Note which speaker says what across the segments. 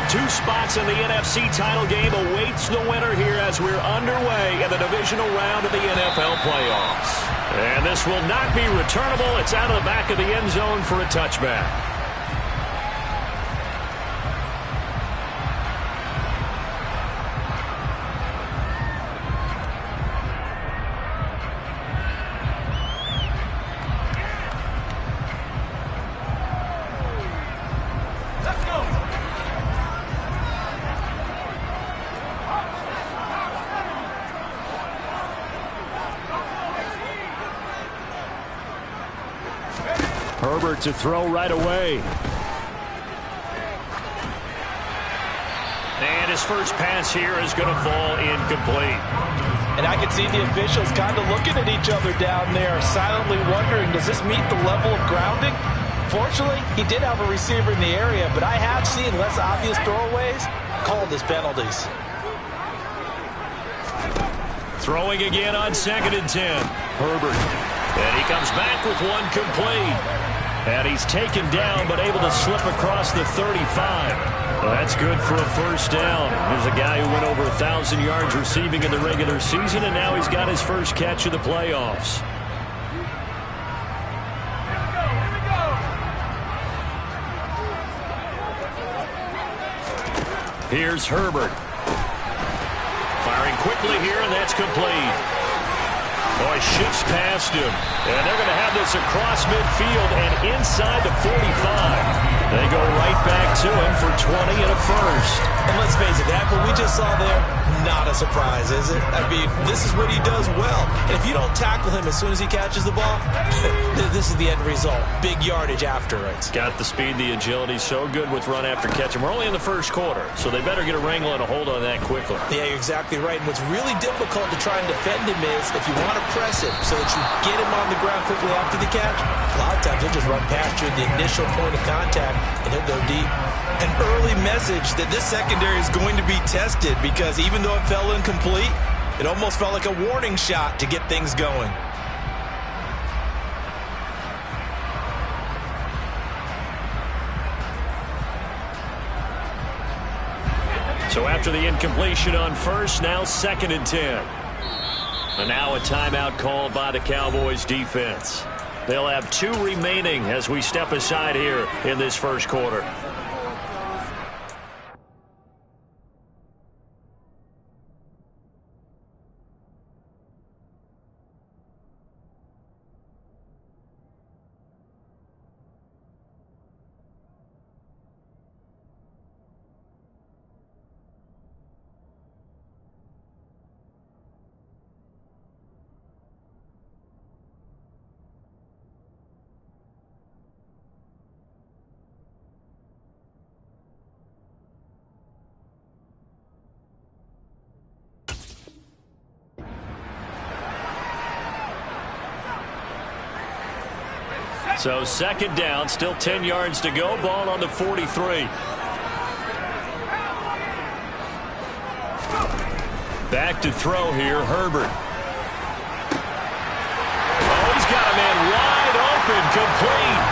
Speaker 1: 2 spots in the NFC title game awaits the winner here as we're underway in the divisional round of the NFL playoffs. And this will not be returnable. It's out of the back of the end zone for a touchback. Herbert to throw right away. And his first pass here is going to fall incomplete.
Speaker 2: And I can see the officials kind of looking at each other down there, silently wondering, does this meet the level of grounding? Fortunately, he did have a receiver in the area, but I have seen less obvious throwaways called as penalties.
Speaker 1: Throwing again on 2nd and 10. Herbert. And he comes back with one complete. And he's taken down, but able to slip across the 35. Well, that's good for a first down. There's a guy who went over 1,000 yards receiving in the regular season, and now he's got his first catch of the playoffs. Here's Herbert. Firing quickly here, and that's complete. Oh, he shifts past him. And they're going to have this across midfield and inside the 45. They go right back to him for 20 and a first.
Speaker 2: And let's face it, that what we just saw there, not a surprise, is it? I mean, this is what he does well. And if you don't tackle him as soon as he catches the ball, this is the end result. Big yardage after it.
Speaker 1: Got the speed, the agility, so good with run after catch. And we're only in the first quarter, so they better get a wrangle and a hold on that quickly.
Speaker 2: Yeah, you're exactly right. And what's really difficult to try and defend him is if you want to press him so that you get him on the ground quickly after the catch, a lot of times he'll just run past you at the initial point of contact, and he'll go deep. An early message that this secondary is going to be tested, because even though it fell incomplete, it almost felt like a warning shot to get things going.
Speaker 1: So after the incompletion on first, now 2nd and 10. And now a timeout called by the Cowboys defense. They'll have 2 remaining as we step aside here in this first quarter. So 2nd down, still 10 yards to go. Ball on the 43. Back to throw here, Herbert. Oh, he's got a man wide open, complete.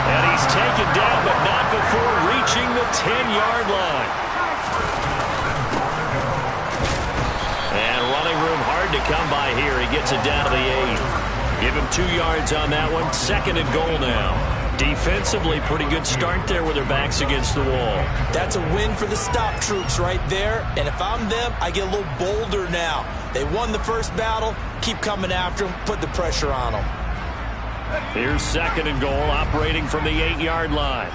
Speaker 1: And he's taken down, but not before reaching the 10-yard line. And running room hard to come by here. He gets it down to the 8. Give him 2 yards on that one. 2nd and goal now. Defensively, pretty good start there with their backs against the wall. That's a win for the stop troops right there. And if I'm them, I get a little bolder now. They won the first battle. Keep coming after them. Put the pressure on them. Here's 2nd and goal, operating from the 8-yard line.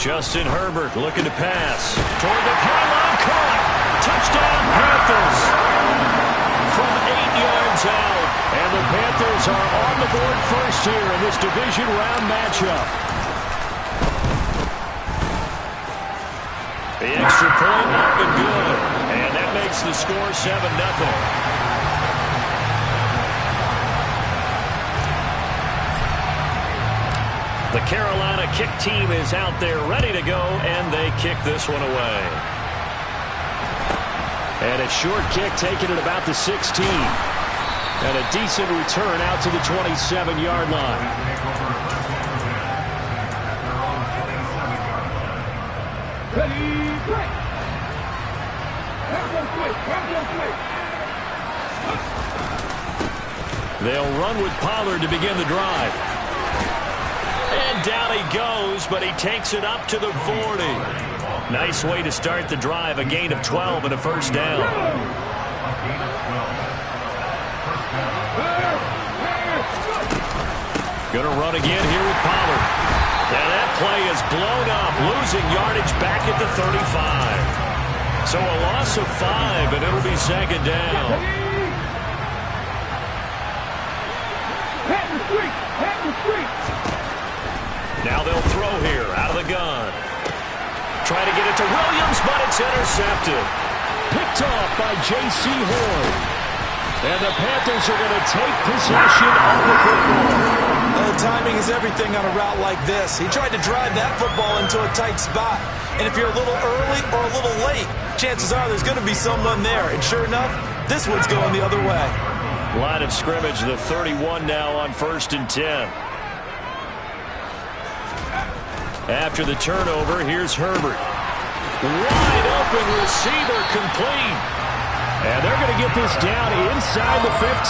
Speaker 1: Justin Herbert looking to pass. Toward the pylon, caught. Touchdown, Panthers. From 8 yards out. And the Panthers are on the board first here in this division round matchup. The extra point up and good. And that makes the score 7-0. The Carolina kick team is out there ready to go, and they kick this one away. And a short kick taken at about the 16. And a decent return out to the 27-yard line. They'll run with Pollard to begin the drive. And down he goes, but he takes it up to the 40. Nice way to start the drive, a gain of 12 and a first down. Going to run again here with Pollard. And that play is blown up, losing yardage back at the 35. So a loss of 5, and it'll be second down. Now they'll throw here out of the gun. Try to get it to Williams, but it's intercepted. Picked off by J.C. Horn. And the Panthers are going to take possession of the football.
Speaker 2: Well, timing is everything on a route like this. He tried to drive that football into a tight spot. And if you're a little early or a little late, chances are there's going to be someone there. And sure enough, this one's going the other way.
Speaker 1: Line of scrimmage, the 31 now on 1st and 10. After the turnover, here's Herbert. Wide open receiver complete. And they're going to get this down inside the 15.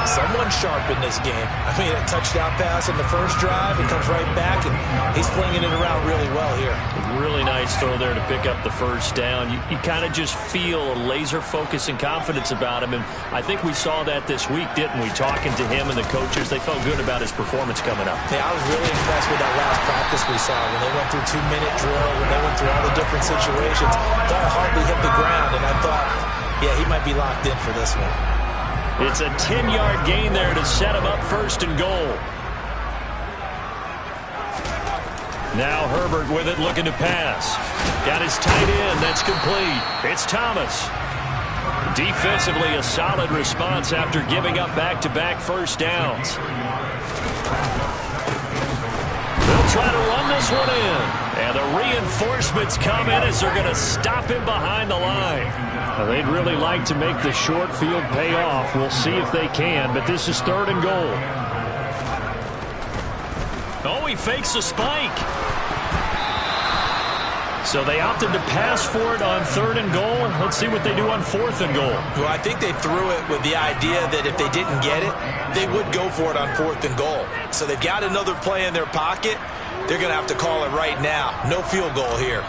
Speaker 2: Someone sharp in this game. I mean, a touchdown pass in the first drive. It comes right back, and he's flinging it around really well here.
Speaker 1: Really nice throw there to pick up the first down. You kind of just feel a laser focus and confidence about him, and I think we saw that this week, didn't we? Talking to him and the coaches, they felt good about his performance coming up.
Speaker 2: Yeah, I was really impressed with that last practice we saw when they went through 2-minute drill, when they went through all the different situations. Ball hardly hit the ground, and I thought, yeah, he might be locked in for this one.
Speaker 1: It's a 10-yard gain there to set him up 1st and goal. Now Herbert with it, looking to pass. Got his tight end. That's complete. It's Thomas. Defensively, a solid response after giving up back-to-back first downs. They'll try to run this one in. And the reinforcements come in as they're going to stop him behind the line. They'd really like to make the short field pay off. We'll see if they can, but this is 3rd and goal. Oh, he fakes a spike. So they opted to pass for it on 3rd and goal. Let's see what they do on 4th and goal.
Speaker 2: Well, I think they threw it with the idea that if they didn't get it, they would go for it on 4th and goal. So they've got another play in their pocket. They're going to have to call it right now. No field goal here.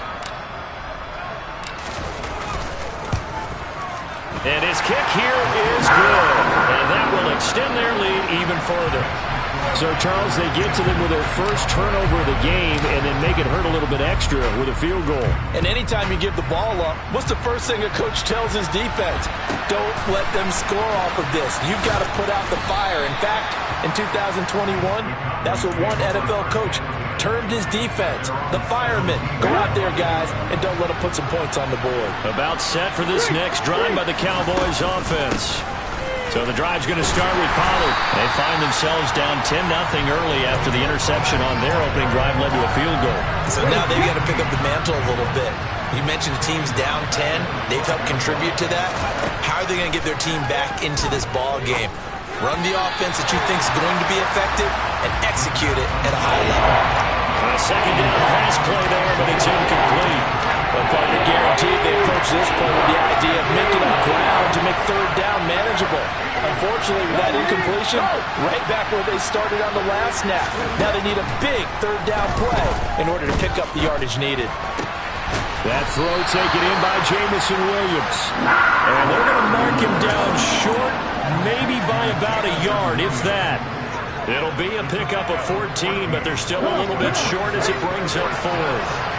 Speaker 1: And his kick here is good. And that will extend their lead even further. So, Charles, they get to them with their first turnover of the game and then make it hurt a little bit extra with a field goal.
Speaker 2: And anytime you give the ball up, what's the first thing a coach tells his defense? Don't let them score off of this. You've got to put out the fire. In fact, in 2021, that's what one NFL coach termed his defense. The firemen. Go out there, guys, and don't let them put some points on the board.
Speaker 1: About set for this next drive by the Cowboys offense. So the drive's going to start with Pollard. They find themselves down 10-0 early after the interception on their opening drive led to a field goal.
Speaker 2: So now they've got to pick up the mantle a little bit. You mentioned the team's down 10. They've helped contribute to that. How are they going to get their team back into this ball game? Run the offense that you think is going to be effective and execute it at a high level.
Speaker 1: A second down pass play there, but it's incomplete.
Speaker 2: But partner guaranteed they approach this play with the idea of making up ground to make 3rd down manageable. Unfortunately, with that incompletion, right back where they started on the last snap. Now they need a big 3rd down play in order to pick up the yardage needed.
Speaker 1: That throw taken in by Jamison Williams. And they're going to mark him down short, maybe by about a yard, if that. It'll be a pickup of 14, but they're still a little bit short as it brings up 4th.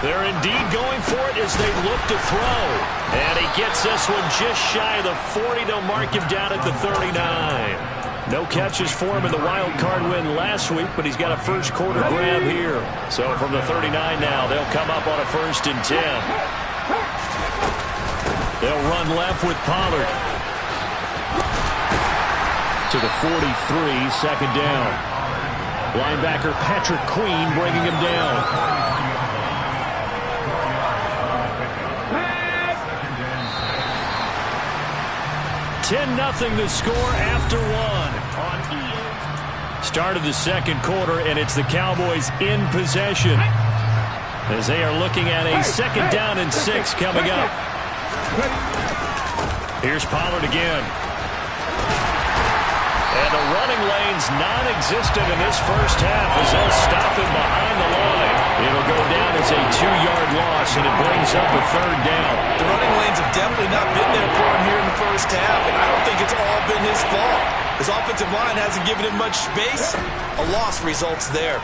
Speaker 1: They're indeed going for it as they look to throw. And he gets this one just shy of the 40. They'll mark him down at the 39. No catches for him in the wild card win last week, but he's got a first quarter grab here. So from the 39 now, they'll come up on a 1st and 10. They'll run left with Pollard. To the 43, 2nd down. Linebacker Patrick Queen bringing him down. 10-0 the score after 1. Start of the second quarter, and it's the Cowboys in possession. as they are looking at a 2nd down and 6 coming up. Here's Pollard again. And the running lane's non-existent in this first half as they'll stop him behind the line. It'll go down as a 2-yard loss, and it brings up a 3rd down.
Speaker 2: The running lanes have definitely not been there for him here in the first half, and I don't think it's all been his fault. His offensive line hasn't given him much space. A loss results there.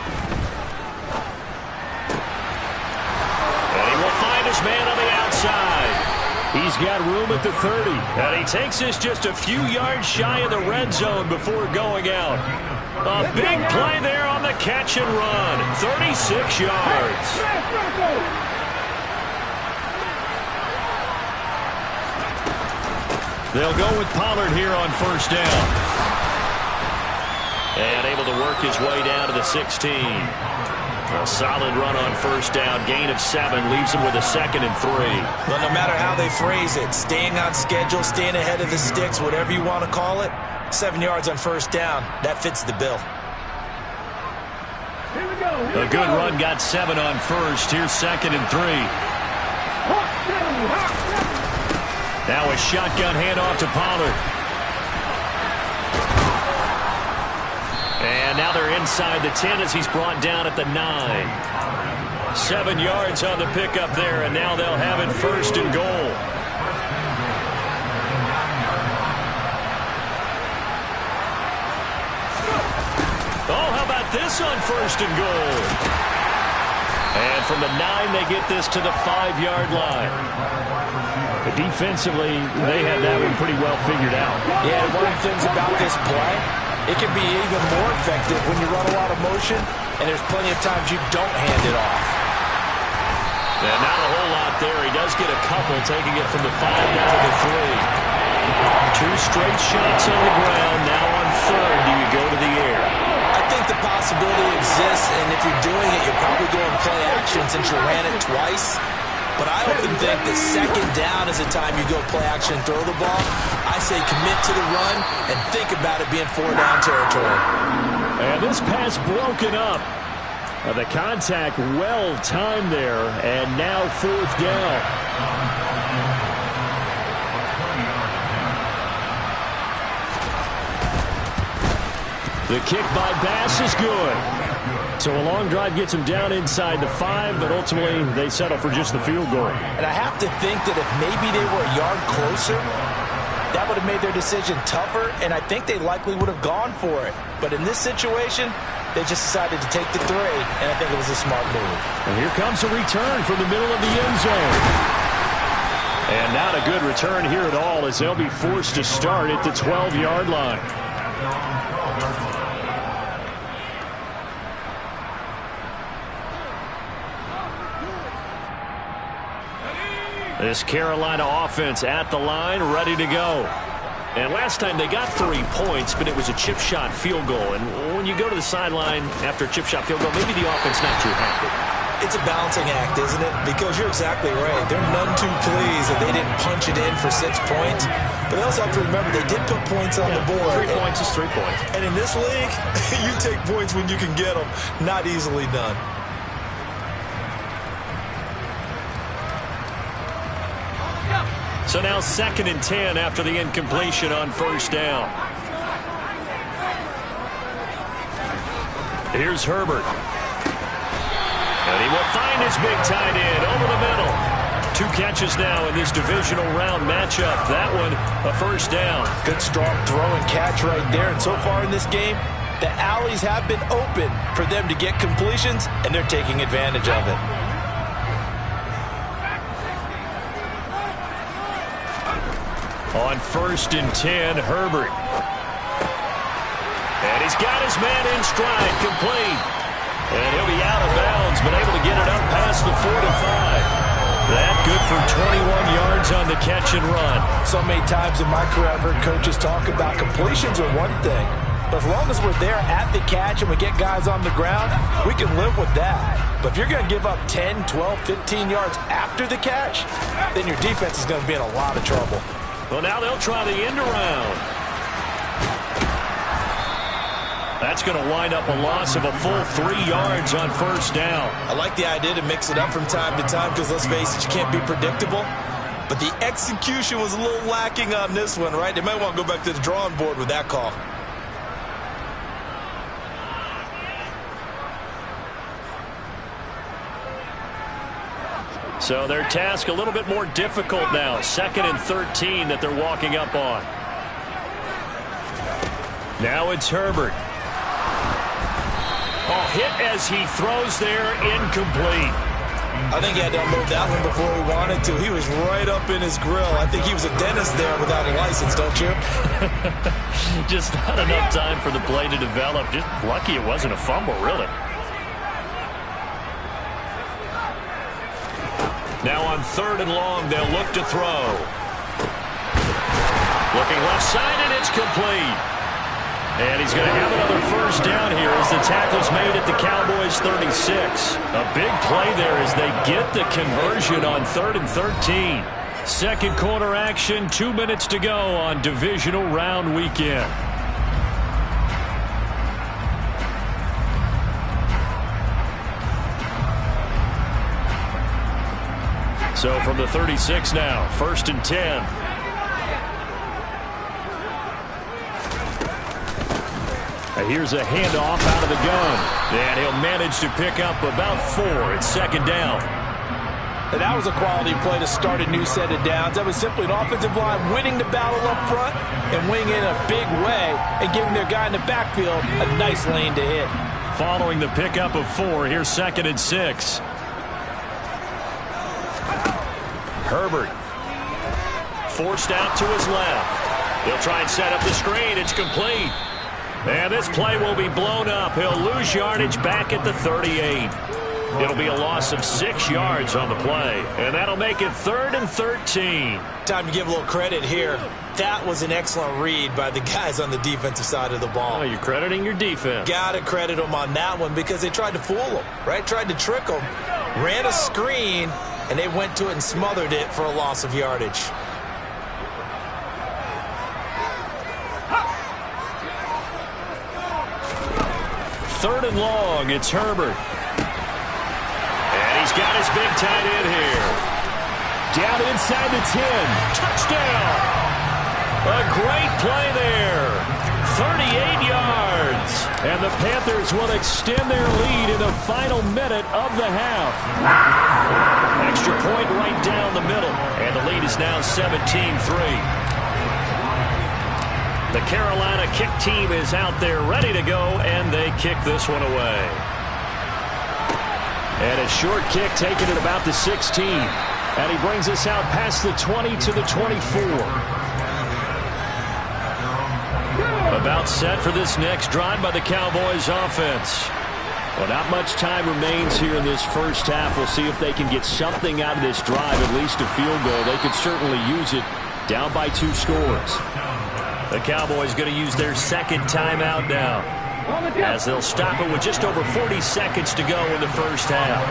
Speaker 1: And he will find his man on the outside. He's got room at the 30. And he takes this just a few yards shy of the red zone before going out. A big play there on the catch and run. 36 yards. They'll go with Pollard here on 1st down. And able to work his way down to the 16. A solid run on 1st down. Gain of 7 leaves him with a 2nd and 3.
Speaker 2: Well, no matter how they phrase it, staying on schedule, staying ahead of the sticks, whatever you want to call it, 7 yards on 1st down. That fits the bill.
Speaker 1: A good run got 7 on 1st. Here's 2nd and 3. Now a shotgun handoff to Pollard. And now they're inside the 10 as he's brought down at the 9. 7 yards on the pickup there, and now they'll have it 1st and goal. Oh, how about this on 1st and goal? And from the 9, they get this to the 5-yard line. But defensively, they had that one pretty well figured out.
Speaker 2: Yeah, one of the things about this play, it can be even more effective when you run a lot of motion, and there's plenty of times you don't hand it off.
Speaker 1: And not a whole lot there. He does get a couple, taking it from the 5 down to the 3. 2 straight shots on the ground. Now on 3rd, do you go to the air?
Speaker 2: I think the possibility exists, and if you're doing it, you're probably going play action since you ran it twice. But I often think that 2nd down is the time you go play action and throw the ball. I say commit to the run and think about it being 4-down territory.
Speaker 1: And this pass broken up. The contact well timed there, and now 4th down. The kick by Bass is good. So a long drive gets him down inside the 5, but ultimately they settle for just the field goal.
Speaker 2: And I have to think that if maybe they were a yard closer, that would have made their decision tougher, and I think they likely would have gone for it. But in this situation, they just decided to take the 3, and I think it was a smart move.
Speaker 1: And here comes a return from the middle of the end zone. And not a good return here at all, as they'll be forced to start at the 12-yard line. This Carolina offense at the line, ready to go. And last time they got 3 points, but it was a chip shot field goal. And when you go to the sideline after a chip shot field goal, maybe the offense not too happy.
Speaker 2: It's a balancing act, isn't it? Because you're exactly right. They're none too pleased that they didn't punch it in for 6 points. But they also have to remember they did put points on the board.
Speaker 1: 3 points is 3 points.
Speaker 2: And in this league, you take points when you can get them. Not easily done.
Speaker 1: So now 2nd and 10 after the incompletion on 1st down. Here's Herbert. And he will find his big tight end over the middle. 2 catches now in this divisional round matchup. That one, a 1st down.
Speaker 2: Good strong throw and catch right there. And so far in this game, the alleys have been open for them to get completions, and they're taking advantage of it.
Speaker 1: On 1st and 10, Herbert. And he's got his man in stride, complete. And he'll be out of bounds, but able to get it up past the 45. That good for 21 yards on the catch and run.
Speaker 2: So many times in my career, I've heard coaches talk about completions are one thing. But as long as we're there at the catch and we get guys on the ground, we can live with that. But if you're going to give up 10, 12, 15 yards after the catch, then your defense is going to be in a lot of trouble.
Speaker 1: Well, now they'll try the end around. That's going to wind up a loss of a full 3 yards on first down.
Speaker 2: I like the idea to mix it up from time to time because, let's face it, you can't be predictable. But the execution was a little lacking on this one, right? They might want to go back to the drawing board with that call.
Speaker 1: So their task a little bit more difficult now. 2nd and 13 that they're walking up on. Now it's Herbert. Oh, hit as he throws there, incomplete.
Speaker 2: I think he had to unload that one before he wanted to. He was right up in his grill. I think he was a dentist there without a license, don't you?
Speaker 1: Just not enough time for the play to develop. Just lucky it wasn't a fumble, really. Now on 3rd and long, they'll look to throw. Looking left side, and it's complete. And he's going to have another first down here as the tackle's made at the Cowboys' 36. A big play there as they get the conversion on 3rd and 13. Second quarter action, 2 minutes to go on divisional round weekend. So from the 36 now, 1st and 10. Here's a handoff out of the gun. And he'll manage to pick up about 4. It's 2nd down.
Speaker 2: And that was a quality play to start a new set of downs. That was simply an offensive line winning the battle up front and winning in a big way and giving their guy in the backfield a nice lane to hit.
Speaker 1: Following the pickup of 4, here's 2nd and 6. Herbert forced out to his left. He'll try and set up the screen. It's complete. And this play will be blown up. He'll lose yardage back at the 38. It'll be a loss of 6 yards on the play. And that'll make it 3rd and 13.
Speaker 2: Time to give a little credit here. That was an excellent read by the guys on the defensive side of the ball.
Speaker 1: Oh, you're crediting your defense.
Speaker 2: Got to credit them on that one because they tried to fool them, right? Tried to trick them. Ran a screen, and they went to it and smothered it for a loss of yardage.
Speaker 1: Third and long, it's Herbert. And he's got his big tight end here. Down inside the 10. Touchdown! A great play there. 38 yards. And the Panthers will extend their lead in the final minute of the half. Extra point right down the middle. And the lead is now 17-3. The Carolina kick team is out there ready to go, and they kick this one away. And a short kick taken at about the 16. And he brings us out past the 20 to the 24. About set for this next drive by the Cowboys offense. Well, not much time remains here in this first half. We'll see if they can get something out of this drive, at least a field goal. They could certainly use it down by 2 scores. The Cowboys going to use their second timeout now, as they'll stop it with just over 40 seconds to go in the first half.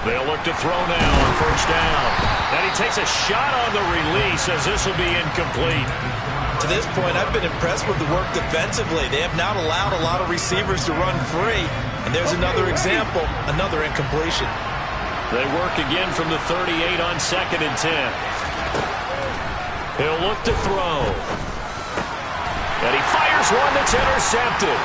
Speaker 1: They'll look to throw now on first down. And he takes a shot on the release as this will be incomplete.
Speaker 2: To this point, I've been impressed with the work defensively. They have not allowed a lot of receivers to run free. And there's another example, another incompletion.
Speaker 1: They work again from the 38 on 2nd and 10. He'll look to throw. And he fires one that's intercepted.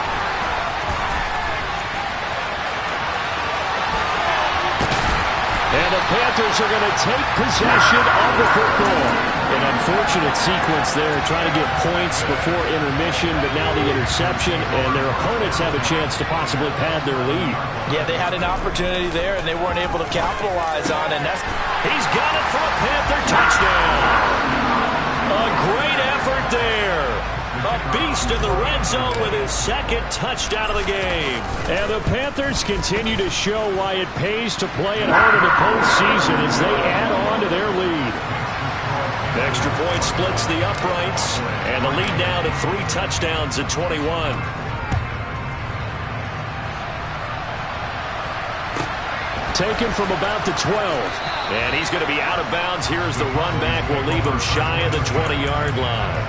Speaker 1: And the Panthers are going to take possession of the football. An unfortunate sequence there, trying to get points before intermission, but now the interception, and their opponents have a chance to possibly pad their lead.
Speaker 2: Yeah, they had an opportunity there, and they weren't able to capitalize on it. And
Speaker 1: he's got it for a Panther touchdown. A great effort there. A beast in the red zone with his second touchdown of the game. And the Panthers continue to show why it pays to play at home in the postseason as they add on to their lead. The extra point splits the uprights, and the lead now to 3 touchdowns at 21. Taken from about the 12. And he's going to be out of bounds. Here's the run back. Will leave him shy of the 20-yard line.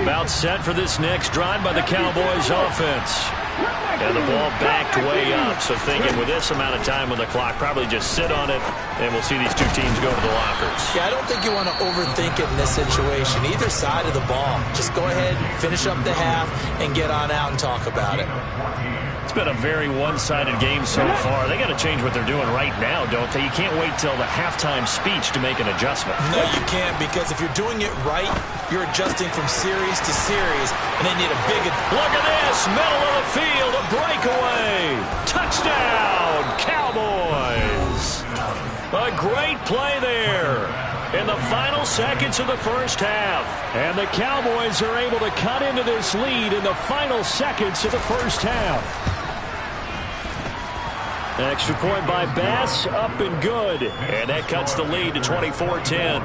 Speaker 1: About set for this next drive by the Cowboys offense. And the ball backed way up. So thinking with this amount of time on the clock, probably just sit on it, and we'll see these two teams go to the lockers.
Speaker 2: Yeah, I don't think you want to overthink it in this situation. Either side of the ball. Just go ahead, finish up the half, and get on out and talk about it.
Speaker 1: It's been a very one-sided game so far. They got to change what they're doing right now, don't they? You can't wait till the halftime speech to make an adjustment.
Speaker 2: No, you can't, because if you're doing it right, you're adjusting from series to series, and they need a big...
Speaker 1: Look at this! Middle of the field, a breakaway! Touchdown, Cowboys! A great play there in the final seconds of the first half. And the Cowboys are able to cut into this lead in the final seconds of the first half. Extra point by Bass, up and good. And that cuts the lead to 24-10.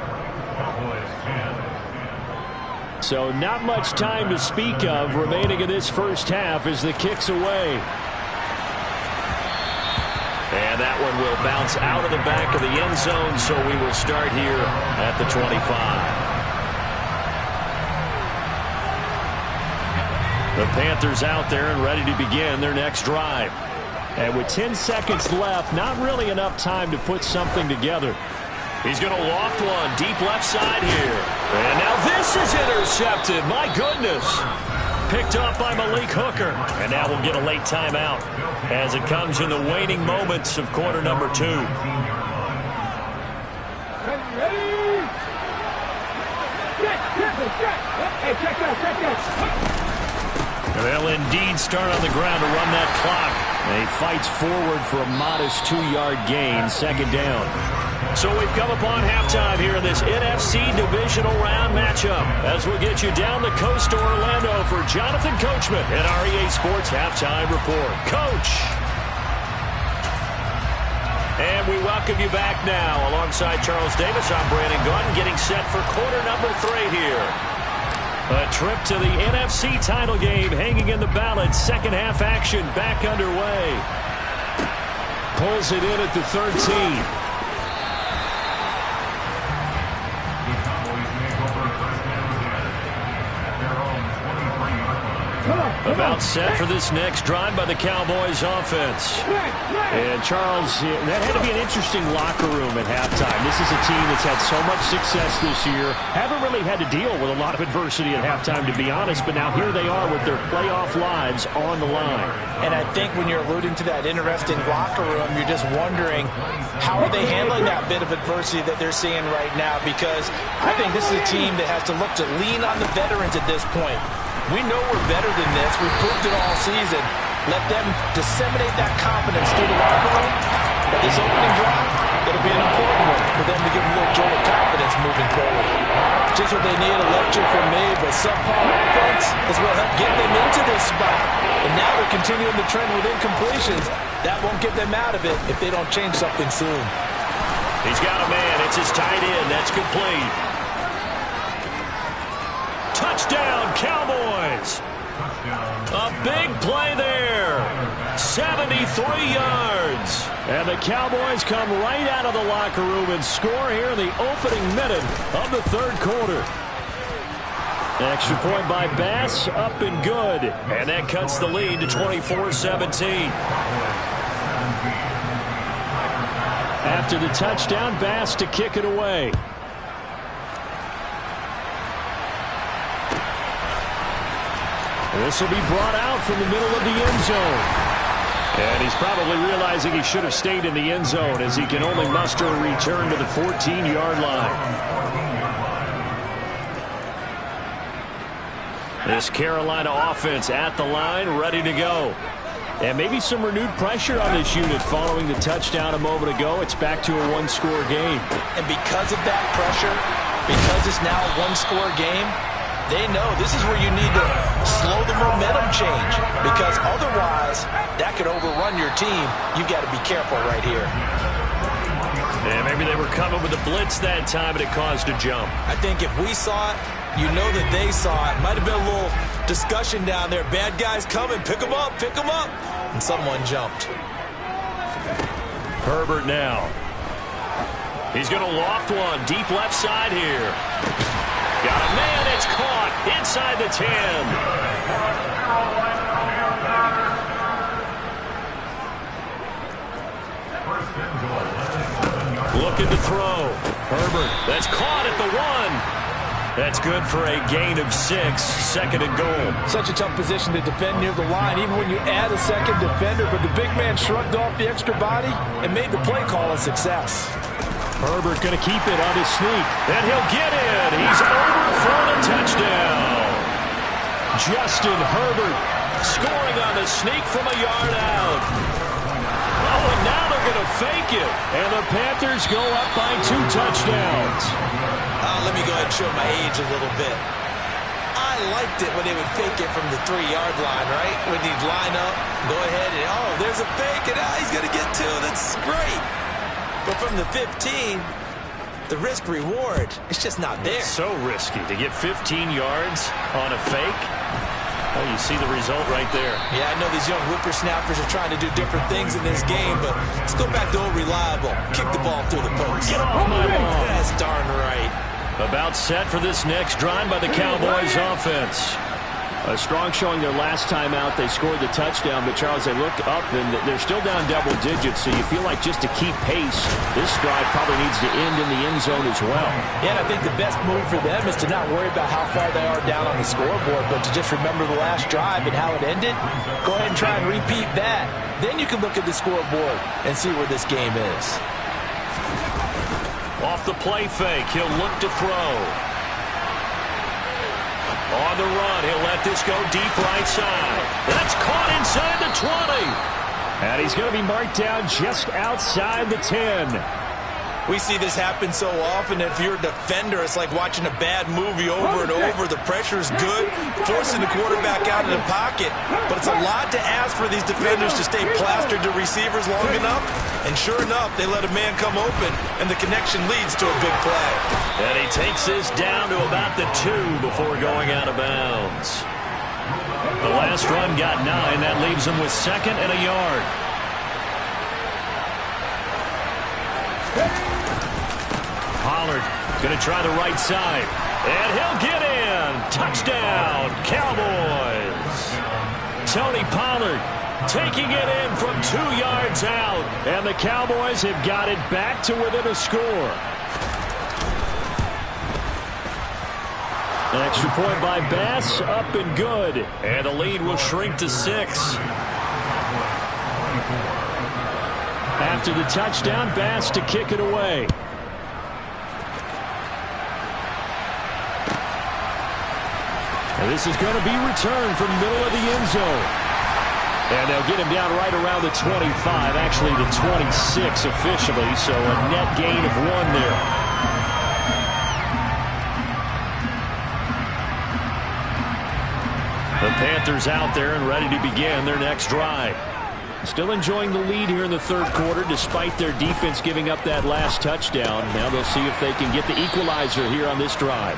Speaker 1: So not much time to speak of remaining in this first half as the kick's away. And that one will bounce out of the back of the end zone, so we will start here at the 25. The Panthers out there and ready to begin their next drive. And with 10 seconds left, not really enough time to put something together. He's going to loft one deep left side here. And now this is intercepted. My goodness. Picked up by Malik Hooker. And now we'll get a late timeout as it comes in the waning moments of quarter number 2. They'll indeed start on the ground to run that clock. And he fights forward for a modest 2-yard gain, second down. So we've come upon halftime here in this NFC Divisional Round matchup as we'll get you down the coast to Orlando for Jonathan Coachman at our EA Sports Halftime Report. Coach! And we welcome you back now. Alongside Charles Davis, I'm Brandon Gaudin, getting set for quarter number 3 here. A trip to the NFC title game hanging in the balance. Second half action back underway. Pulls it in at the 13. About set for this next drive by the Cowboys offense. And Charles, that had to be an interesting locker room at halftime. This is a team that's had so much success this year. Haven't really had to deal with a lot of adversity at halftime, to be honest, but now here they are with their playoff lives on the line.
Speaker 2: And I think when you're alluding to that interesting locker room, you're just wondering how are they handling that bit of adversity that they're seeing right now, because I think this is a team that has to look to lean on the veterans at this point. We know we're better than this. We've proved it all season. Let them disseminate that confidence through the locker room. But this opening drive, it'll be an important one for them to give them a little jolt of confidence moving forward. Just what they need, a lecture from me, but subpar offense is what helped get them into this spot. And now they're continuing the trend with incompletions. That won't get them out of it if they don't change something soon.
Speaker 1: He's got a man. It's his tight end. That's complete. Touchdown, Cowboys. A big play there. 73 yards. And the Cowboys come right out of the locker room and score here in the opening minute of the third quarter. Extra point by Bass, up and good. And that cuts the lead to 24-17. After the touchdown, Bass to kick it away. This will be brought out from the middle of the end zone. And he's probably realizing he should have stayed in the end zone as he can only muster a return to the 14-yard line. This Carolina offense at the line, ready to go. And maybe some renewed pressure on this unit following the touchdown a moment ago. It's back to a one-score game.
Speaker 2: And because of that pressure, because it's now a one-score game, they know this is where you need to slow the momentum change, because otherwise that could overrun your team. You've got to be careful right here.
Speaker 1: And maybe they were coming with a blitz that time and it caused a jump.
Speaker 2: I think if we saw it, you know that they saw it. Might have been a little discussion down there. Bad guys coming. Pick them up. Pick them up. And someone jumped.
Speaker 1: Herbert now. He's going to loft one deep left side here. Got a man. It's caught inside the 10. Looking to throw. Herbert. That's caught at the 1. That's good for a gain of 6. Second and goal.
Speaker 2: Such a tough position to defend near the line, even when you add a second defender. But the big man shrugged off the extra body and made the play call a success.
Speaker 1: Herbert going to keep it on his sneak. And he'll get in. He's over for the touchdown. Justin Herbert scoring on the sneak from a yard out. Oh, and now they're going to fake it. And the Panthers go up by 2 touchdowns.
Speaker 2: Let me go ahead and show my age a little bit. I liked it when they would fake it from the 3-yard line, right? When he'd line up, go ahead, and oh, there's a fake, and he's going to get 2. That's great. But from the 15, the risk-reward, it's just not there.
Speaker 1: So risky to get 15 yards on a fake. Oh, you see the result right there.
Speaker 2: Yeah, I know these young whippersnappers are trying to do different things in this game, but let's go back to old reliable. Kick the ball through the post.
Speaker 1: Get off my ball.
Speaker 2: That's darn right.
Speaker 1: About set for this next drive by the Cowboys offense.
Speaker 3: A strong showing their last time out. They scored the touchdown, but Charles, they looked up and they're still down double digits, so you feel like just to keep pace, this drive probably needs to end in the end zone as well.
Speaker 2: Yeah, and I think the best move for them is to not worry about how far they are down on the scoreboard, but to just remember the last drive and how it ended. Go ahead and try and repeat that. Then you can look at the scoreboard and see where this game is.
Speaker 1: Off the play fake, he'll look to throw. On the run, he'll let this go deep right side. That's caught inside the 20.
Speaker 3: And he's going to be marked down just outside the 10.
Speaker 2: We see this happen so often. If you're a defender, it's like watching a bad movie over and over. The pressure is good, forcing the quarterback out of the pocket. But it's a lot to ask for these defenders to stay plastered to receivers long enough. And sure enough, they let a man come open, and the connection leads to a big play.
Speaker 1: And he takes this down to about the 2 before going out of bounds. The last run got 9. That leaves him with 2nd and a yard. Pollard going to try the right side. And he'll get in. Touchdown, Cowboys. Tony Pollard taking it in from 2 yards out. And the Cowboys have got it back to within a score. An extra point by Bass, up and good. And the lead will shrink to 6. After the touchdown, Bass to kick it away. And this is going to be returned from the middle of the end zone. And they'll get him down right around the 25, actually the 26 officially, so a net gain of 1 there. The Panthers out there and ready to begin their next drive. Still enjoying the lead here in the 3rd quarter despite their defense giving up that last touchdown. Now they'll see if they can get the equalizer here on this drive.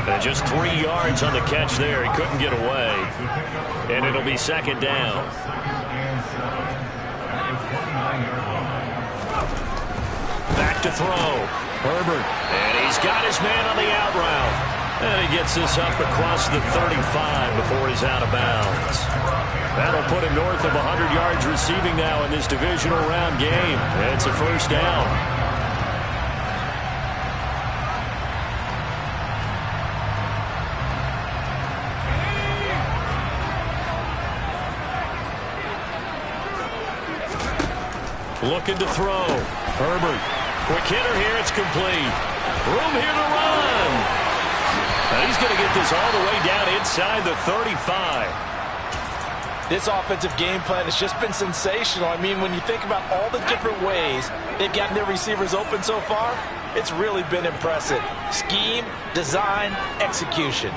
Speaker 1: And just 3 yards on the catch there. He couldn't get away. And it'll be 2nd down. Back to throw. Herbert. And he's got his man on the out route. And he gets this up across the 35 before he's out of bounds. That'll put him north of 100 yards receiving now in this divisional round game. It's a 1st down. Looking to throw. Herbert. Quick hitter here. It's complete. Room here to run. And he's going to get this all the way down inside the 35.
Speaker 2: This offensive game plan has just been sensational. I mean, when you think about all the different ways they've gotten their receivers open so far, it's really been impressive. Scheme, design, execution.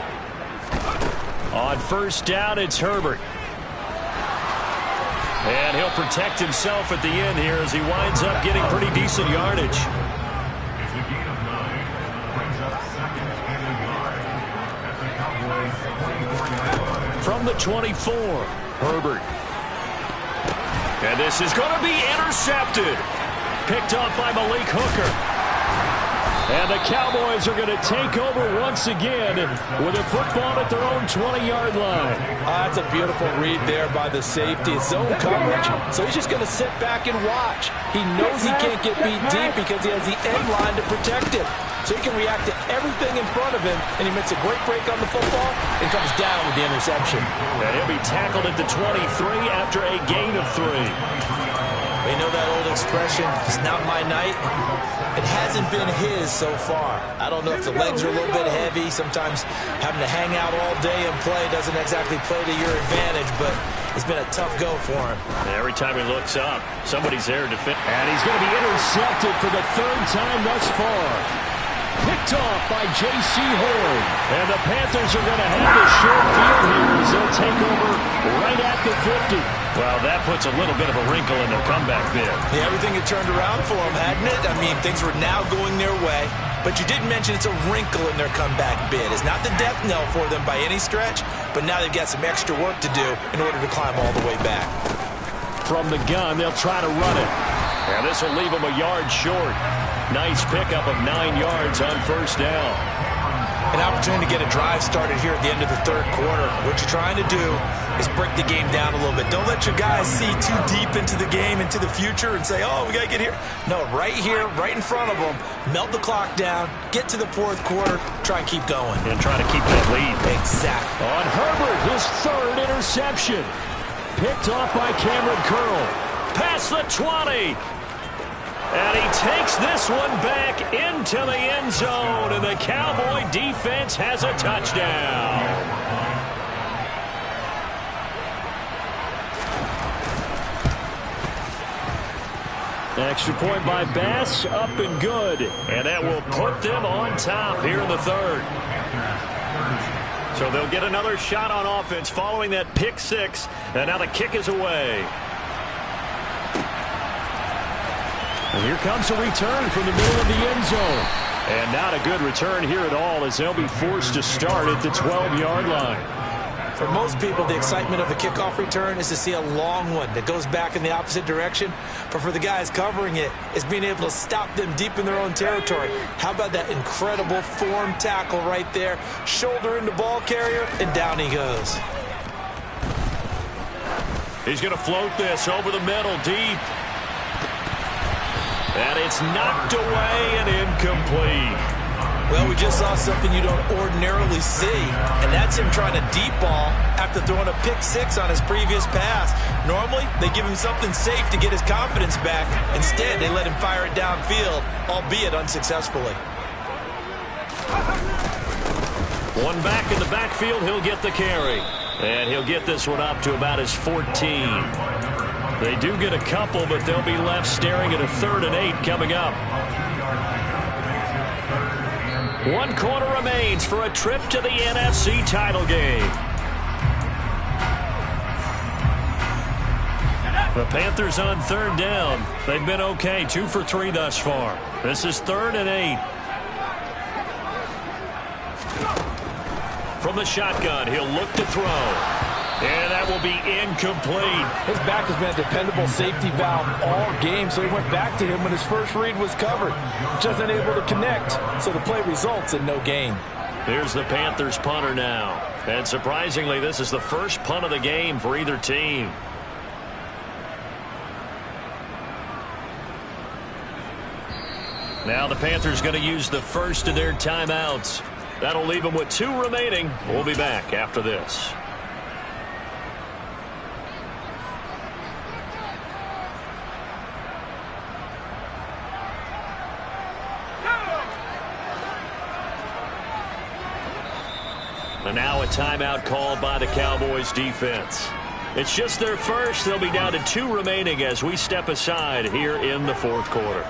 Speaker 1: On 1st down, it's Herbert. And he'll protect himself at the end here as he winds up getting pretty decent yardage. From the 24, Herbert. And this is going to be intercepted. Picked off by Malik Hooker.
Speaker 3: And the Cowboys are going to take over once again with a football at their own 20-yard line.
Speaker 2: That's a beautiful read there by the safety. It's zone coverage, so he's just going to sit back and watch. He knows he can't get beat deep because he has the end line to protect him. So he can react to everything in front of him, and he makes a great break on the football and comes down with the interception.
Speaker 1: And he'll be tackled at the 23 after a gain of 3.
Speaker 2: We know that old expression, it's not my night. It hasn't been his so far. I don't know if the legs are a little bit heavy. Sometimes having to hang out all day and play doesn't exactly play to your advantage, but it's been a tough go for him.
Speaker 1: Every time he looks up, somebody's there to defend.
Speaker 3: And he's going to be intercepted for the 3rd time thus far. Picked off by J.C. Horn. And the Panthers are going to have the short field here as they'll take over right at the 50.
Speaker 1: Well, that puts a little bit of a wrinkle in their comeback bid.
Speaker 2: Yeah, everything had turned around for them, hadn't it? I mean, things were now going their way. But you did mention it's a wrinkle in their comeback bid. It's not the death knell for them by any stretch, but now they've got some extra work to do in order to climb all the way back.
Speaker 3: From the gun, they'll try to run it.
Speaker 1: And this will leave them a yard short. Nice pickup of 9 yards on 1st down.
Speaker 2: An opportunity to get a drive started here at the end of the 3rd quarter. What you're trying to do is break the game down a little bit. Don't let your guys see too deep into the game, into the future, and say, oh, we got to get here. No, right here, right in front of them, melt the clock down, get to the 4th quarter, try and keep going.
Speaker 1: And try to keep that lead.
Speaker 2: Exactly.
Speaker 3: On Herbert, his 3rd interception. Picked off by Cameron Curl.
Speaker 1: Past the 20. And he takes this one back into the end zone, and the Cowboy defense has a touchdown.
Speaker 3: Extra point by Bass, up and good.
Speaker 1: And that will put them on top here in the 3rd. So they'll get another shot on offense following that pick 6, and now the kick is away.
Speaker 3: And here comes a return from the middle of the end zone.
Speaker 1: And not a good return here at all as they'll be forced to start at the 12-yard line.
Speaker 2: For most people, the excitement of the kickoff return is to see a long one that goes back in the opposite direction. But for the guys covering it, it's being able to stop them deep in their own territory. How about that incredible form tackle right there? Shoulder into ball carrier, and down he goes.
Speaker 1: He's going to float this over the middle deep. And it's knocked away and incomplete.
Speaker 2: Well, we just saw something you don't ordinarily see, and that's him trying to deep ball after throwing a pick 6 on his previous pass. Normally, they give him something safe to get his confidence back. Instead, they let him fire it downfield, albeit unsuccessfully.
Speaker 1: One back in the backfield, he'll get the carry. And he'll get this one up to about his 14. They do get a couple, but they'll be left staring at a 3rd and 8 coming up. 1 quarter remains for a trip to the NFC title game. The Panthers on 3rd down. They've been okay, 2 for 3 thus far. This is 3rd and 8. From the shotgun, he'll look to throw. And that will be incomplete.
Speaker 2: His back has been a dependable safety valve all game, so he went back to him when his first read was covered. Just unable to connect, so the play results in no gain.
Speaker 1: Here's the Panthers punter now. And surprisingly, this is the first punt of the game for either team. Now the Panthers going to use the first of their timeouts. That'll leave them with 2 remaining. We'll be back after this. And now a timeout called by the Cowboys defense. It's just their first. They'll be down to 2 remaining as we step aside here in the 4th quarter.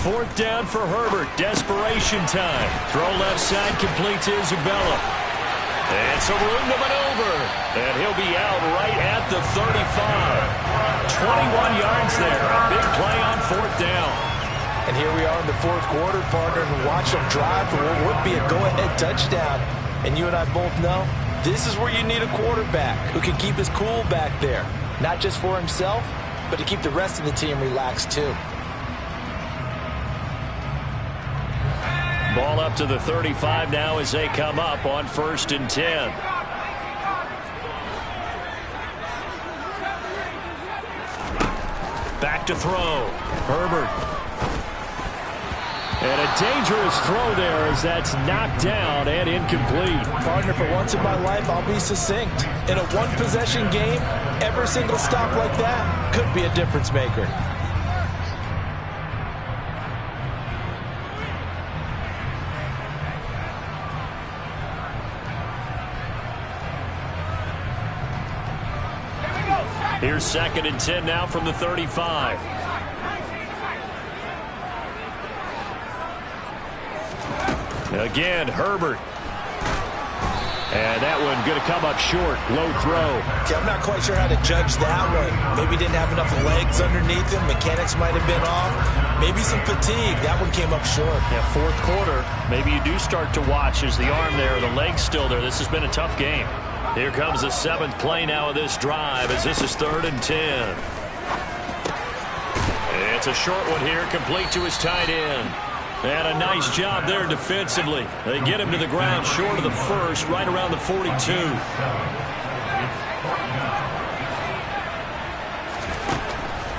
Speaker 1: 4th down for Herbert. Desperation time. Throw left side, complete to Isabella. And some room to maneuver. And he'll be out right at the 35. 21 yards there. A big play on 4th down.
Speaker 2: And here we are in the 4th quarter, partner, and watch them drive for what would be a go-ahead touchdown. And you and I both know this is where you need a quarterback who can keep his cool back there. Not just for himself, but to keep the rest of the team relaxed too.
Speaker 1: Ball up to the 35 now as they come up on 1st and 10. Back to throw. Herbert. And a dangerous throw there as that's knocked down and incomplete.
Speaker 2: Partner, for once in my life, I'll be succinct. In a one-possession game, every single stop like that could be a difference maker.
Speaker 1: Here's 2nd and 10 now from the 35. Again, Herbert. And that one going to come up short. Low throw.
Speaker 2: Okay, I'm not quite sure how to judge that one. Maybe didn't have enough legs underneath him. Mechanics might have been off. Maybe some fatigue. That one came up short.
Speaker 1: Yeah, 4th quarter. Maybe you do start to watch as the arm there, the leg's still there. This has been a tough game. Here comes the 7th play now of this drive as this is 3rd and 10. It's a short one here, complete to his tight end. And a nice job there defensively. They get him to the ground short of the 1st, right around the 42.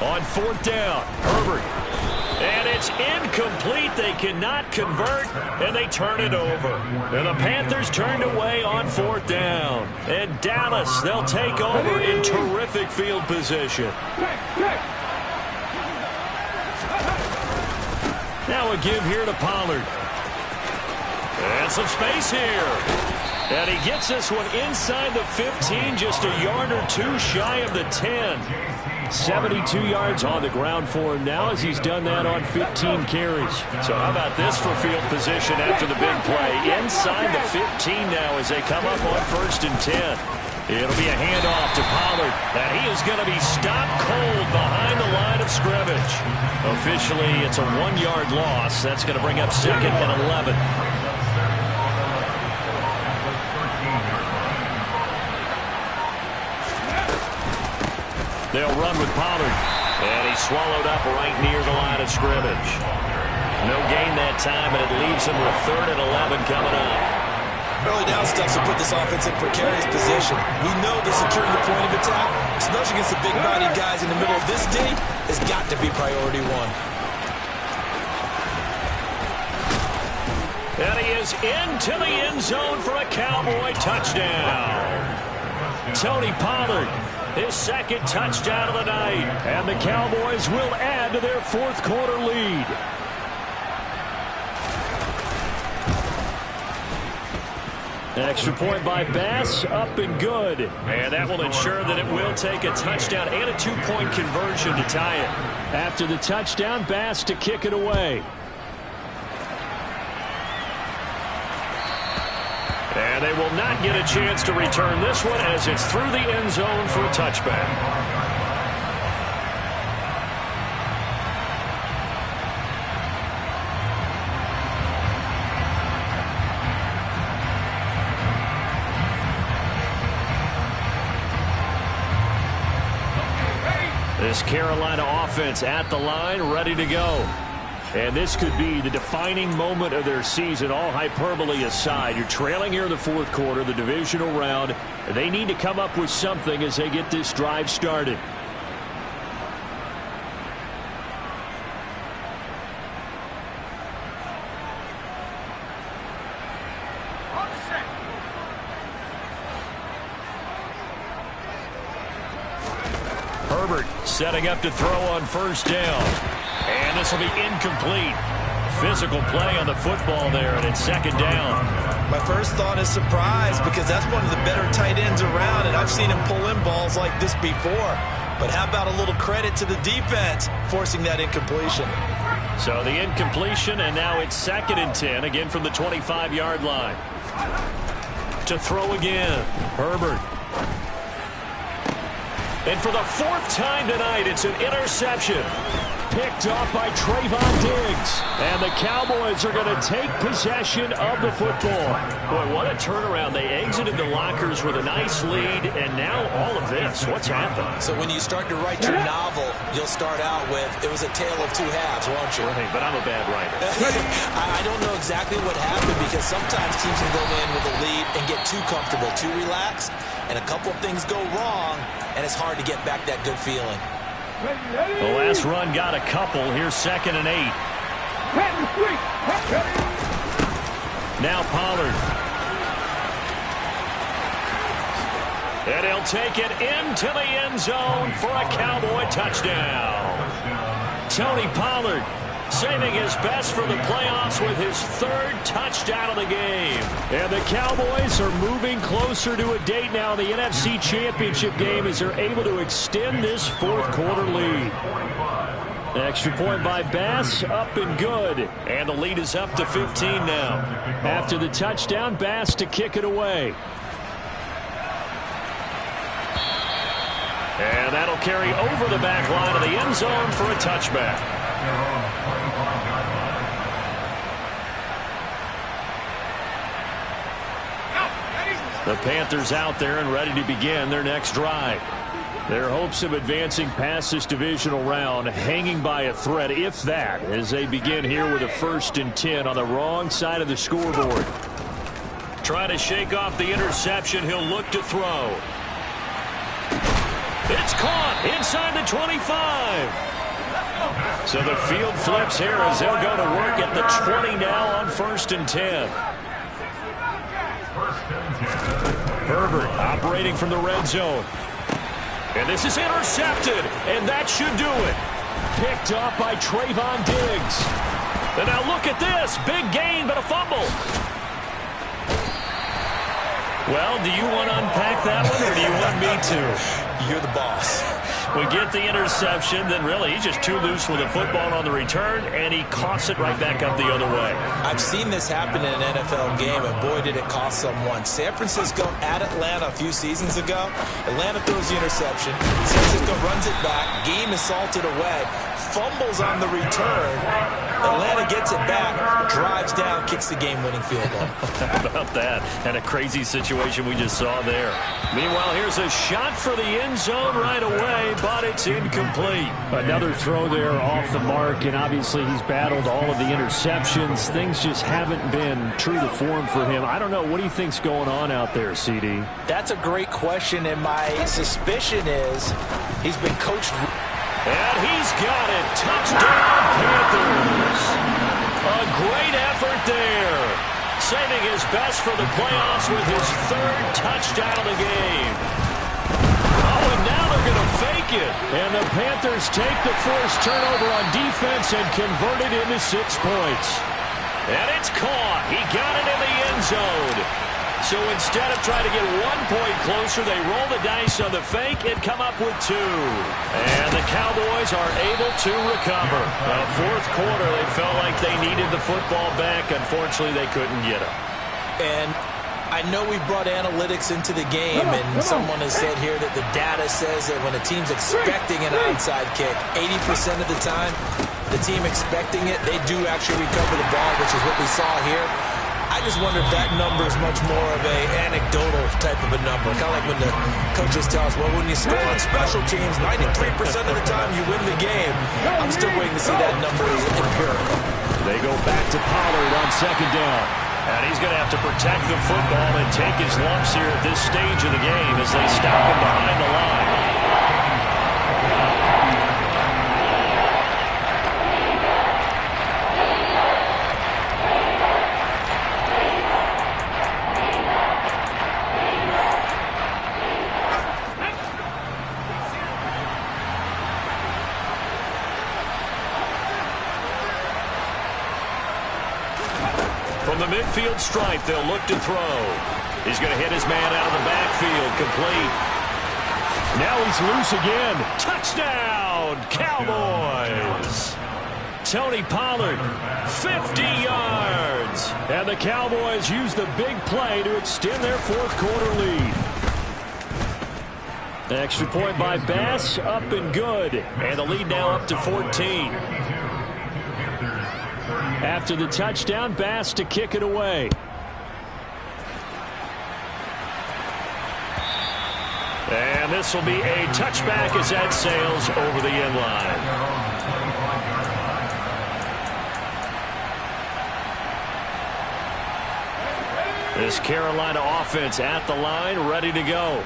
Speaker 1: On 4th down, Herbert. And it's incomplete. They cannot convert, and they turn it over. And the Panthers turned away on 4th down. And Dallas, they'll take over in terrific field position. Now a give here to Pollard. And some space here. And he gets this one inside the 15, just a yard or two shy of the 10. 72 yards on the ground for him now as he's done that on 15 carries. So how about this for field position after the big play? Inside the 15 now as they come up on 1st and 10. It'll be a handoff to Pollard. And he is going to be stopped cold behind the line of scrimmage. Officially, it's a 1-yard loss. That's going to bring up 2nd and 11. They'll run with Pollard. And he's swallowed up right near the line of scrimmage. No gain that time, and it leaves him with 3rd and 11 coming up.
Speaker 2: Early down stuff will put this offense in precarious position. We know that securing the point of attack, especially against the big-bodied guys in the middle of this D, has got to be priority one.
Speaker 1: And he is into the end zone for a Cowboy touchdown. Tony Pollard, his 2nd touchdown of the night. And the Cowboys will add to their 4th quarter lead. Extra point by Bass, up and good. And that will ensure that it will take a touchdown and a 2-point conversion to tie it. After the touchdown, Bass to kick it away. And they will not get a chance to return this one as it's through the end zone for a touchback. This Carolina offense at the line, ready to go. And this could be the defining moment of their season, all hyperbole aside. You're trailing here in the 4th quarter, the divisional round. They need to come up with something as they get this drive started. Herbert setting up to throw on 1st down. And this will be incomplete. Physical play on the football there, and it's 2nd down.
Speaker 2: My first thought is surprise because that's one of the better tight ends around, and I've seen him pull in balls like this before. But how about a little credit to the defense forcing that incompletion?
Speaker 1: So the incompletion, and now it's 2nd and 10, again from the 25-yard line. To throw again, Herbert. And for the 4th time tonight, it's an interception. Picked off by Trayvon Diggs. And the Cowboys are going to take possession of the football. Boy, what a turnaround. They exited the lockers with a nice lead, and now all of this. What's happened?
Speaker 2: So when you start to write your novel, you'll start out with, it was a tale of two halves, won't you?
Speaker 1: Right, but I'm a bad writer.
Speaker 2: I don't know exactly what happened, because sometimes teams can go in with a lead and get too comfortable, too relaxed, and a couple of things go wrong, and it's hard to get back that good feeling.
Speaker 1: The last run got a couple. Here's 2nd and 8. Now Pollard. And he'll take it into the end zone for a Cowboy touchdown. Tony Pollard saving his best for the playoffs with his 3rd touchdown of the game. And the Cowboys are moving closer to a date now in the NFC Championship game as they're able to extend this 4th quarter lead. Extra point by Bass, up and good. And the lead is up to 15 now. After the touchdown, Bass to kick it away. And that'll carry over the back line of the end zone for a touchback. The Panthers out there and ready to begin their next drive. Their hopes of advancing past this divisional round hanging by a thread, if that, as they begin here with a 1st and 10 on the wrong side of the scoreboard. Trying to shake off the interception. He'll look to throw. It's caught inside the 25. So the field flips here as they'll go to work at the 20 now on 1st and 10. Herbert operating from the red zone. And this is intercepted, and that should do it. Picked up by Trayvon Diggs. And now look at this. Big gain, but a fumble. Well, do you want to unpack that one, or do you want me to?
Speaker 2: You're the boss.
Speaker 1: We get the interception, then really he's just too loose with the football on the return, and he coughs it right back up the other way.
Speaker 2: I've seen this happen in an NFL game, and boy, did it cost someone. San Francisco at Atlanta a few seasons ago. Atlanta throws the interception. San Francisco runs it back. Game is salted away. Fumbles on the return. Atlanta gets it back, drives down, kicks the game-winning field goal.
Speaker 1: How about that? And a crazy situation we just saw there. Meanwhile, here's a shot for the end zone right away, but it's incomplete.
Speaker 3: Another throw there off the mark, and obviously he's battled all of the interceptions. Things just haven't been true to form for him. I don't know. What do you think's going on out there, CD?
Speaker 2: That's a great question, and my suspicion is he's been coached.
Speaker 1: And he's got it. Touchdown, Panthers. A great effort there. Saving his best for the playoffs with his 3rd touchdown of the game. Oh, and now they're going to fake it. And the Panthers take the forced turnover on defense and convert it into 6 points. And it's caught. He got it in the end zone. So instead of trying to get 1 point closer, they roll the dice on the fake and come up with 2. And the Cowboys are able to recover. The 4th quarter, they felt like they needed the football back. Unfortunately, they couldn't get it.
Speaker 2: And I know we brought analytics into the game, and someone has said here that the data says that when a team's expecting an onside kick, 80% of the time, the team expecting it, they do actually recover the ball, which is what we saw here. I just wonder if that number is much more of a anecdotal type of a number. Kind of like when the coaches tell us, well, when you score on special teams, 93% of the time you win the game. I'm still waiting to see that number is empirical.
Speaker 3: They go back to Pollard on 2nd down.
Speaker 1: And he's going to have to protect the football and take his lumps here at this stage of the game as they stop him behind the line. From the midfield stripe, they'll look to throw. He's going to hit his man out of the backfield, complete. Now he's loose again. Touchdown, Cowboys! Tony Pollard, 50 yards.
Speaker 3: And the Cowboys use the big play to extend their fourth quarter lead. The extra point by Bass, up and good.
Speaker 1: And the lead now up to 14.
Speaker 3: After the touchdown, Bass to kick it away.
Speaker 1: And this will be a touchback as that sails over the end line. This Carolina offense at the line, ready to go.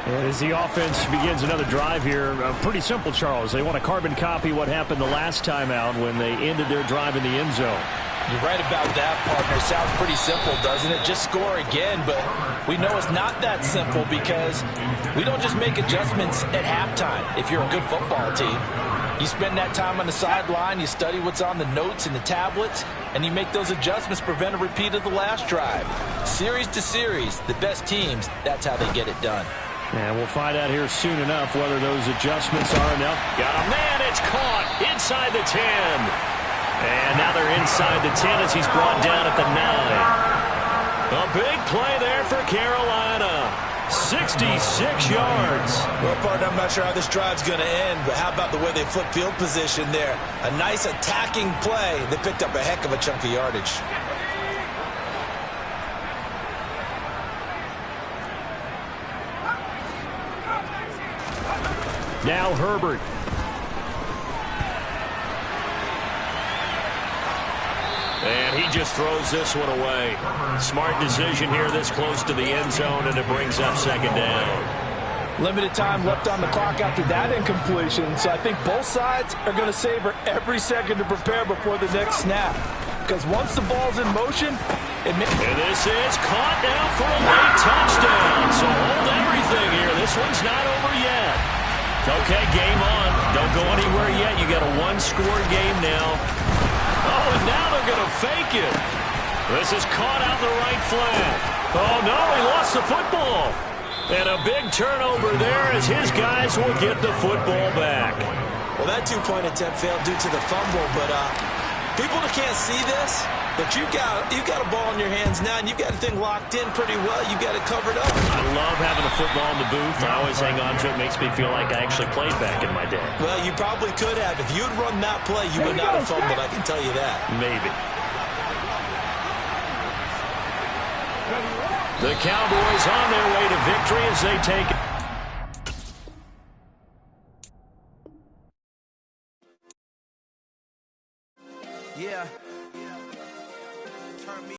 Speaker 3: And as the offense begins another drive here, pretty simple, Charles. They want to carbon copy what happened the last time out when they ended their drive in the end zone.
Speaker 2: You're right about that, partner. Sounds pretty simple, doesn't it? Just score again, but we know it's not that simple because we don't just make adjustments at halftime if you're a good football team. You spend that time on the sideline, you study what's on the notes and the tablets, and you make those adjustments, prevent a repeat of the last drive. Series to series, the best teams, that's how they get it done.
Speaker 3: And we'll find out here soon enough whether those adjustments are enough.
Speaker 1: Got a man, it's caught inside the 10. And now they're inside the 10 as he's brought down at the 9. A big play there for Carolina. 66 yards.
Speaker 2: Well, partner, I'm not sure how this drive's going to end, but how about the way they flip field position there? A nice attacking play. They picked up a heck of a chunk of yardage.
Speaker 3: Now Herbert.
Speaker 1: And he just throws this one away. Smart decision here this close to the end zone, and it brings up second down.
Speaker 2: Limited time left on the clock after that incompletion, so I think both sides are going to savor every second to prepare before the next snap. Because once the ball's in motion,
Speaker 1: and this is caught now for a late touchdown. So hold everything here. This one's not over yet. Okay, game on. Don't go anywhere yet. You got a one-score game now. Oh, and now they're going to fake it. This is caught out the right flat. Oh, no, he lost the football. And a big turnover there as his guys will get the football back.
Speaker 2: Well, that two-point attempt failed due to the fumble, but people that can't see this, but you've got a ball in your hands now, and you've got the thing locked in pretty well. You've got it covered up.
Speaker 1: I love having a football in the booth. I always hang on to it. Makes me feel like I actually played back in my day.
Speaker 2: Well, you probably could have. If you'd run that play, you would not have fumbled, I can tell you that.
Speaker 1: Maybe. The Cowboys on their way to victory as they take it.
Speaker 2: Yeah.